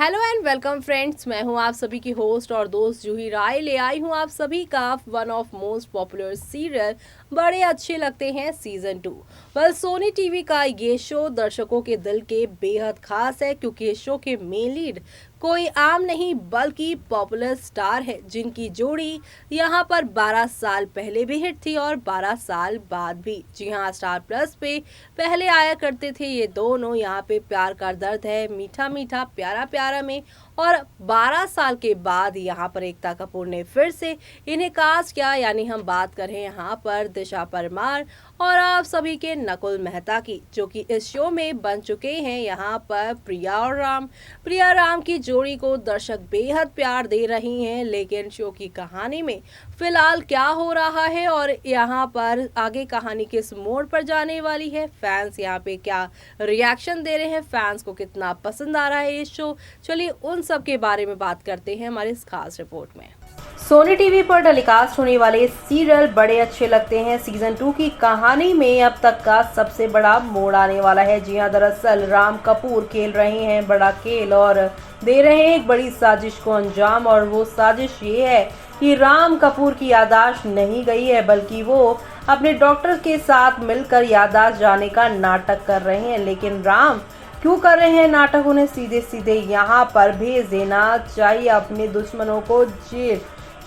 Hello and welcome friends, मैं हूं आप सभी की होस्ट और दोस्त जूही राय। ले आई हूं आप सभी का one of most popular serial बड़े अच्छे लगते हैं सीजन 2। सोनी टीवी का ये शो दर्शकों के दिल के बेहद खास है, क्योंकि इस शो के मेन लीड कोई आम नहीं बल्कि पॉपुलर स्टार है, जिनकी जोड़ी यहां पर 12 साल पहले भी हिट थी और 12 साल बाद भी। जी हां, स्टार प्लस पे पहले आया करते थे ये दोनों। यहाँ पे प्यार का दर्द है, मीठा मीठा प्यारा प्यारा में, और 12 साल के बाद यहाँ पर एकता कपूर ने फिर से इन्हें कास्ट किया। यानी हम बात करें यहाँ पर दिशा परमार और आप सभी के नकुल मेहता की, जो कि इस शो में बन चुके हैं यहाँ पर प्रिया और राम। प्रिया राम की जोड़ी को दर्शक बेहद प्यार दे रही हैं, लेकिन शो की कहानी में फिलहाल क्या हो रहा है और यहाँ पर आगे कहानी किस मोड़ पर जाने वाली है, फैंस यहाँ पे क्या रिएक्शन दे रहे हैं, फैंस को कितना पसंद आ रहा है ये शो, चलिए उन सब के बारे में बात करते हैं हमारे इस खास रिपोर्ट में। सोनी टीवी पर टेलीकास्ट होने वाले सीरियल बड़े अच्छे लगते हैं सीजन 2 की कहानी में अब तक का सबसे बड़ा मोड़ आने वाला है। जी हां, दरअसल राम कपूर खेल रहे हैं बड़ा खेल और दे रहे हैं एक बड़ी साजिश को अंजाम। और वो साजिश ये है कि राम कपूर की याददाश्त नहीं गई है, बल्कि वो अपने डॉक्टर के साथ मिलकर याददाश्त जाने का नाटक कर रहे हैं। लेकिन राम क्यों कर रहे हैं नाटक, उन्हें सीधे सीधे यहाँ पर भेज देना चाहिए अपने दुश्मनों को जेल,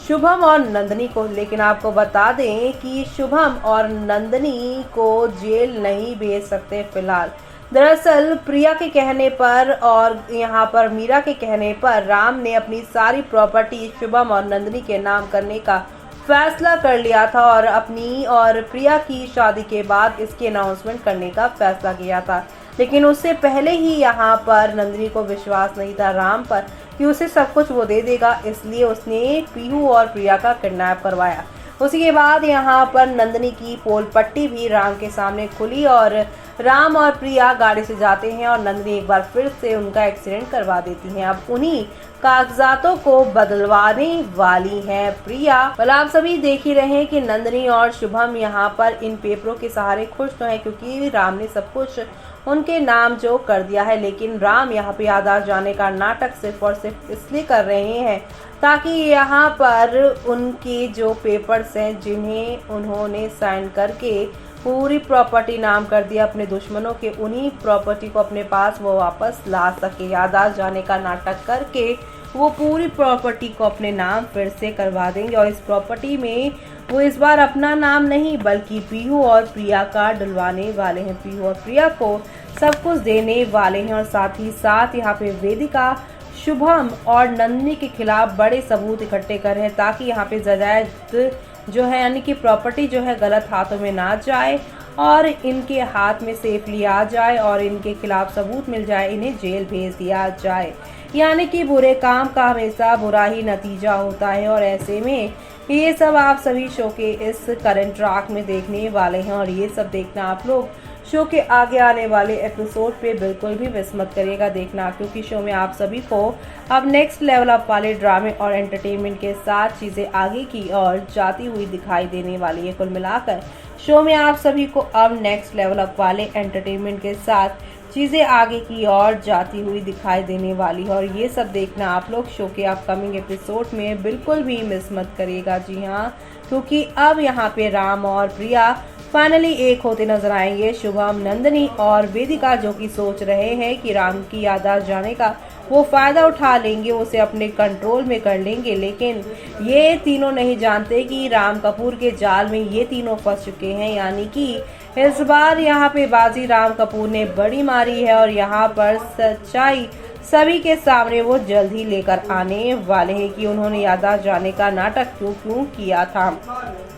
शुभम और नंदनी को। लेकिन आपको बता दें कि शुभम और नंदनी को जेल नहीं भेज सकते फिलहाल। दरअसल प्रिया के कहने पर और यहाँ पर मीरा के कहने पर राम ने अपनी सारी प्रॉपर्टी शुभम और नंदनी के नाम करने का फैसला कर लिया था और अपनी और प्रिया की शादी के बाद इसकी अनाउंसमेंट करने का फैसला किया था। लेकिन उससे पहले ही यहाँ पर नंदनी को विश्वास नहीं था राम पर कि उसे सब कुछ वो दे देगा, इसलिए उसने पीहू और प्रिया का किडनैप करवाया। उसी के बाद यहाँ पर नंदनी की पोल पट्टी भी राम के सामने खुली और राम और प्रिया गाड़ी से जाते हैं और नंदनी एक बार फिर से उनका एक्सीडेंट करवा देती हैं। अब उन्हीं कागजातों को बदलवाने वाली हैं प्रिया। भला आप सभी देख ही रहे हैं कि नंदनी और शुभम यहाँ पर इन पेपरों के सहारे खुश तो हैं, क्योंकि राम ने सब कुछ उनके नाम जो कर दिया है। लेकिन राम यहाँ पे याददाश्त जाने का नाटक सिर्फ और सिर्फ इसलिए कर रहे हैं ताकि यहाँ पर उनके जो पेपर्स हैं जिन्हें उन्होंने साइन करके पूरी प्रॉपर्टी नाम कर दिया अपने दुश्मनों के, उन्हीं प्रॉपर्टी को अपने पास वो वापस ला सके। याददाश्त जाने का नाटक करके वो पूरी प्रॉपर्टी को अपने नाम फिर से करवा देंगे और इस प्रॉपर्टी में वो इस बार अपना नाम नहीं बल्कि पीहू और प्रिया का डलवाने वाले हैं। पीहू और प्रिया को सब कुछ देने वाले हैं और साथ ही साथ यहाँ पे वेदिका, शुभम और नंदनी के खिलाफ बड़े सबूत इकट्ठे कर रहे हैं ताकि यहाँ पे जायदाद जो है यानी कि प्रॉपर्टी जो है गलत हाथों में ना जाए और इनके हाथ में सेफली आ जाए और इनके खिलाफ सबूत मिल जाए, इन्हें जेल भेज दिया जाए। यानी कि बुरे काम का हमेशा बुरा ही नतीजा होता है और ऐसे में ये सब आप सभी शो के इस करंट ट्रैक में देखने वाले हैं और ये सब देखना आप लोग शो के आगे आने वाले एपिसोड पे बिल्कुल भी मिस मत करिएगा देखना, क्योंकि शो में आप सभी को अब नेक्स्ट लेवल अप वाले ड्रामे और एंटरटेनमेंट के साथ चीज़ें आगे की ओर जाती हुई दिखाई देने वाली है। कुल मिलाकर शो में आप सभी को अब नेक्स्ट लेवल अप वाले एंटरटेनमेंट के साथ चीज़ें आगे की ओर जाती हुई दिखाई देने वाली है और ये सब देखना आप लोग शो के अपकमिंग एपिसोड में बिल्कुल भी मिस मत करिएगा। जी हाँ, क्योंकि अब यहाँ पे राम और प्रिया फाइनली एक होते नजर आएंगे। शुभम, नंदनी और वेदिका जो कि सोच रहे हैं कि राम की याददाश्त जाने का वो फायदा उठा लेंगे, उसे अपने कंट्रोल में कर लेंगे, लेकिन ये तीनों नहीं जानते कि राम कपूर के जाल में ये तीनों फंस चुके हैं। यानी कि इस बार यहाँ पे बाजी राम कपूर ने बड़ी मारी है और यहाँ पर सच्चाई सभी के सामने वो जल्द ही लेकर आने वाले हैं कि उन्होंने याददाश्त जाने का नाटक क्यों किया था।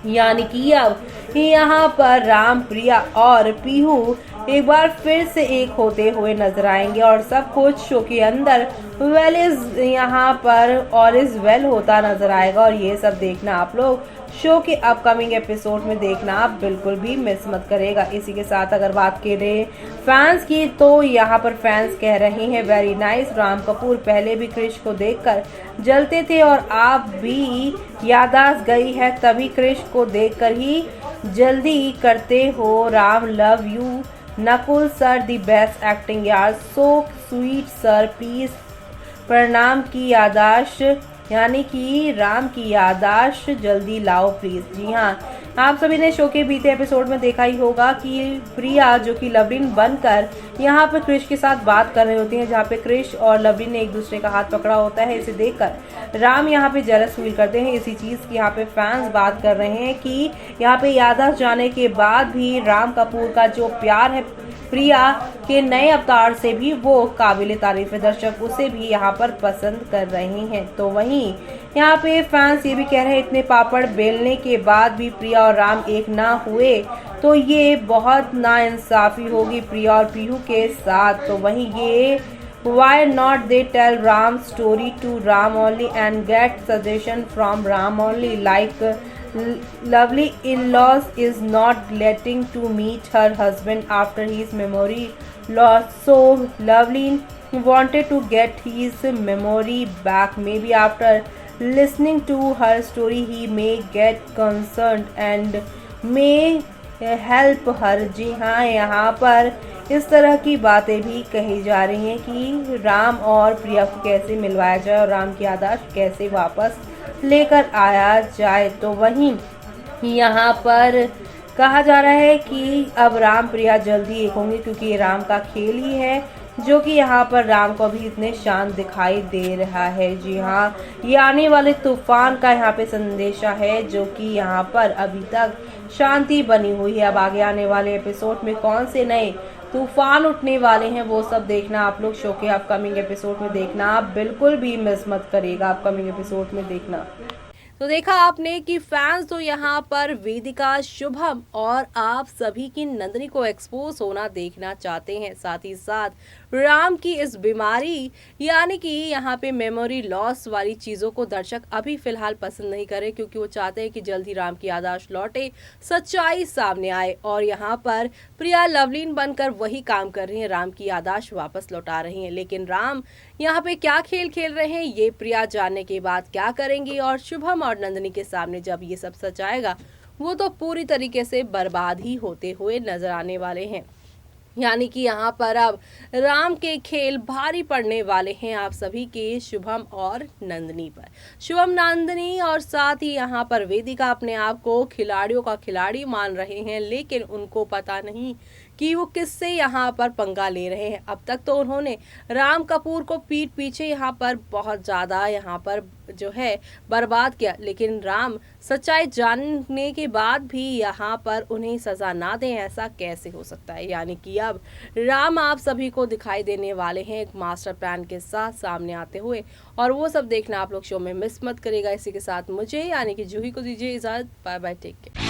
यानी कि अब यहाँ पर राम, प्रिया और पीहू एक बार फिर से एक होते हुए नजर आएंगे और सब कुछ शो के अंदर वेल इज यहाँ पर और इज वेल होता नजर आएगा और ये सब देखना आप लोग शो के अपकमिंग एपिसोड में देखना आप बिल्कुल भी मिस मत करेगा। इसी के साथ अगर बात करें फैंस की, तो यहाँ पर फैंस कह रहे हैं वेरी नाइस। राम कपूर पहले भी क्रिश को देखकर जलते थे और आप भी याददाश्त गई है तभी क्रिश को देखकर ही जल्दी करते हो। Ram love you Nakul sir, the best acting यार, सो स्वीट सर, प्लीज परिणाम की यादाश्त, यानी कि राम की यादाश्त जल्दी लाओ प्लीज। जी हाँ, आप सभी ने शो के बीते एपिसोड में देखा ही होगा कि प्रिया जो कि लवलीन बनकर यहाँ पर क्रिश के साथ बात कर रही होती है, जहाँ पे क्रिश और लवलीन ने एक दूसरे का हाथ पकड़ा होता है। इसे देखकर राम यहाँ पे जेलस फील करते हैं। इसी चीज की यहाँ पे फैंस बात कर रहे हैं कि यहाँ पे यादाश्त जाने के बाद भी राम कपूर का जो प्यार है प्रिया के नए अवतार से भी वो काबिल तारीफ है। दर्शक उसे भी यहाँ पर पसंद कर रहे हैं। तो वहीं यहाँ पे फैंस ये भी कह रहे हैं इतने पापड़ बेलने के बाद भी प्रिया और राम एक ना हुए तो ये बहुत नाइंसाफी होगी प्रिया और पीहू के साथ। तो वहीं ये why not they tell Ram story to Ram only and get suggestion from Ram only, like lovely in-laws is not letting to meet her husband after his memory loss, so lovely wanted to get his memory back. Maybe after listening to her story he may get concerned and may help her. जी हाँ, यहाँ पर इस तरह की बातें भी कही जा रही हैं कि राम और प्रिया को कैसे मिलवाया जाए और राम की यादाश्त कैसे वापस लेकर आया जाए। तो वहीं यहाँ पर कहा जा रहा है कि अब राम प्रिया जल्दी एक होंगे, क्योंकि ये राम का खेल ही है जो कि यहाँ पर राम को भी इतने शांत दिखाई दे रहा है। जी हाँ, ये आने वाले तूफान का यहाँ पे संदेशा है जो कि यहाँ पर अभी तक शांति बनी हुई है। अब आगे आने वाले एपिसोड में कौन से नए तूफान उठने वाले हैं वो सब देखना आप लोग शो के अपकमिंग एपिसोड में देखना, आप बिल्कुल भी मिस मत करिएगा अपकमिंग एपिसोड में देखना। तो देखा आपने कि फैंस तो यहाँ पर वेदिका, शुभम और आप सभी की नंदिनी को एक्सपोज होना देखना चाहते हैं। साथ ही साथ राम की इस बीमारी यानी कि यहाँ पे मेमोरी लॉस वाली चीज़ों को दर्शक अभी फिलहाल पसंद नहीं करे, क्योंकि वो चाहते हैं कि जल्द ही राम की यादाश्त लौटे, सच्चाई सामने आए। और यहाँ पर प्रिया लवलीन बनकर वही काम कर रही हैं, राम की यादाश्त वापस लौटा रही हैं। लेकिन राम यहाँ पे क्या खेल खेल रहे हैं ये प्रिया जानने के बाद क्या करेंगी, और शुभम और नंदिनी के सामने जब ये सब सच आएगा वो तो पूरी तरीके से बर्बाद ही होते हुए नजर आने वाले हैं। यानी कि यहाँ पर अब राम के खेल भारी पड़ने वाले हैं आप सभी के शुभम और नंदिनी पर। शुभम, नंदिनी और साथ ही यहाँ पर वेदिका अपने आप को खिलाड़ियों का खिलाड़ी मान रहे हैं, लेकिन उनको पता नहीं कि वो किससे यहाँ पर पंगा ले रहे हैं। अब तक तो उन्होंने राम कपूर को पीठ पीछे यहाँ पर बहुत ज़्यादा यहाँ पर जो है बर्बाद किया, लेकिन राम सच्चाई जानने के बाद भी यहाँ पर उन्हें सज़ा ना दें, ऐसा कैसे हो सकता है। यानी कि अब राम आप सभी को दिखाई देने वाले हैं एक मास्टर प्लान के साथ सामने आते हुए, और वो सब देखना आप लोग शो में मिस मत करेगा। इसी के साथ मुझे यानी कि जूही को दीजिए इजाज़त। Bye bye, take care.